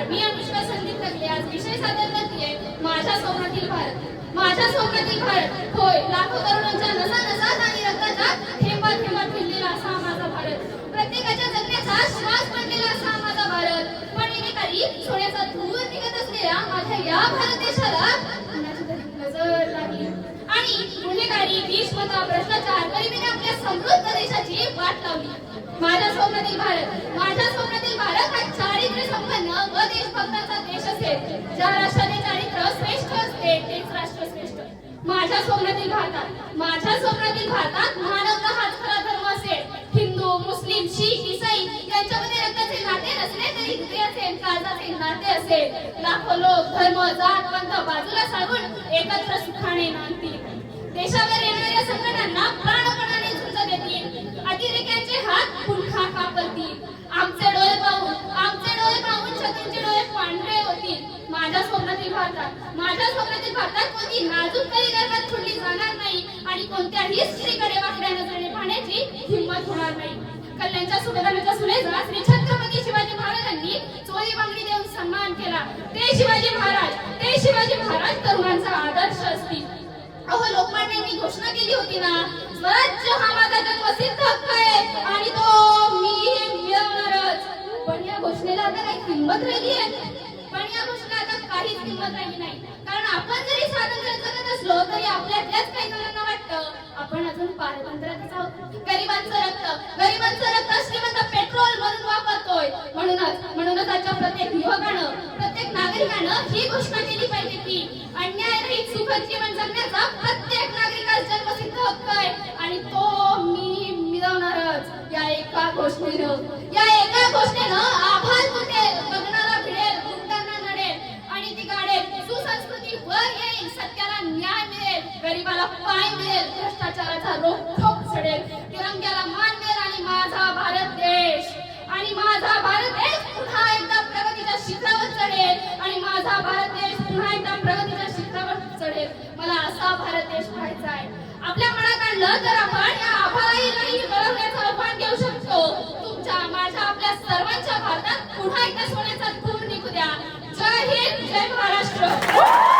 नमस्कार, मी अनुष्का संदीप तगले आज विषय सादर करते माझ्या स्वप्नातील भारत. माझ्या स्वप्नातील भारत होय, लाखो तरुणांच्या नसा-नसात आणि रक्ताच्या थेंबा-थेंबात फिरलेला असा माझा भारत. प्रत्येकाच्या जगण्याचा श्वास बनलेला असा माझा भारत. पण एकेकाळी सोन्याचा धूर निघत असलेल्या माझ्या या भारत देशाला कुणाची तरी नजर लागली आणि गुन्हेगारी, विषमता, भ्रष्टाचार गरिबीने आपल्या समृद्ध देशाची वाट लावली. माझ्या स्वप्नातील भारत, माझ्या स्वप्नातील भारत हा चारित्र्य संपन्न व देशभक्तांचा देश असेल. ज्या राष्ट्राने चारित्र्य श्रेष्ठ असते तेच राष्ट्र श्रेष्ठ. माझ्या स्वप्नातील भारतात, माझ्या स्वप्नातील भारतात मानवता हाच खरा धर्म असेल. हिंदू, मुस्लिम, शीख, ईसाई यांच्यामध्ये रक्ताचे नाते नसले तरी हृदयाचे काळजाचे नाते असेल. लाखो लोक धर्म, जात, पंथ बाजूला सारून एकत्र सुखाने नांदतील. देशावर येणाऱ्या संकटांना प्राणपणाने झुंज देतील. अतिरेक्यांचे हात पुन्हा कापतील. आमचे डोळे पाहून शत्रूंचे डोळे पांढरे होतील. माझ्या स्वप्नातील भारतात, माझ्या स्वप्नातील भारतात कोणती नाजूक कली गर्भात फुटली जाणार नाही आणि कोणत्याही स्त्रीकडे वाकड्या नजरेने पाहण्याची हिंमत होणार नाही. कल्याणच्या सुभेदाराच्या सुनेचा श्री छत्रपती शिवाजी महाराजांनी चोळी बांगडी देऊन सन्मान केला. ते शिवाजी महाराज तरुणांचा आदर्श असतील. अहो, लोकमान्यांनी घोषणा केली होती ना, स्वराज्य हा माझा जन्मसिद्ध हक्क आहे आणि तो मी मिळवणारच. पण या घोषणेला आता काही किंमत राहिली आहे? पण या घोषणेला आता काहीच किंमत राहिली नाही. कारण आपण जरी स्वातंत्र्य जगत असलो तरी आपल्यातल्याच काही जणांना वाटतं आपण अजून पारतंत्र्यातच आहोत. गरिबांचं रक्त श्रीमंत पेट्रोल म्हणून वापरतोय. म्हणूनच आजच्या प्रत्येक युवकानं, प्रत्येक नागरिकानं ही घोषणा केली पाहिजे की अन्यायरहित सुखद जीवन जगण्याचा प्रत्येक नागरिकाचा जन्मसिद्ध हक्क आहे आणि तो मी मिळवणारच. या एका घोषणेनं आभाळ तुटेल, गगनाला भिडेल, गुंडांना नडेल आणि ती गाडेल. सुसंस्कृती वर येईल, सत्याला न्याय मिळेल, गरिबाला पाय मिळेल, भ्रष्टाचाराचा रोखोक चढेल, तिरंग्याला मान मिळेल आणि माझा भारत देश पुन्हा एकदा प्रगतीच्या शिखरावर चढेल आणि माझा भारत देश पुन्हा एकदा प्रगतीच्या शिखरावर चढेल. मला असा भारत देश पाहायचा आहे. आपल्या मनात आणलं तर आपण या आभाळालाही गळवण्याचं आव्हान देऊ शकतो. तुमच्या, माझ्या, आपल्या सर्वांच्या भारतात पुन्हा एकदा सोन्याचा धूर निघू द्या. जय हिंद, जय महाराष्ट्र.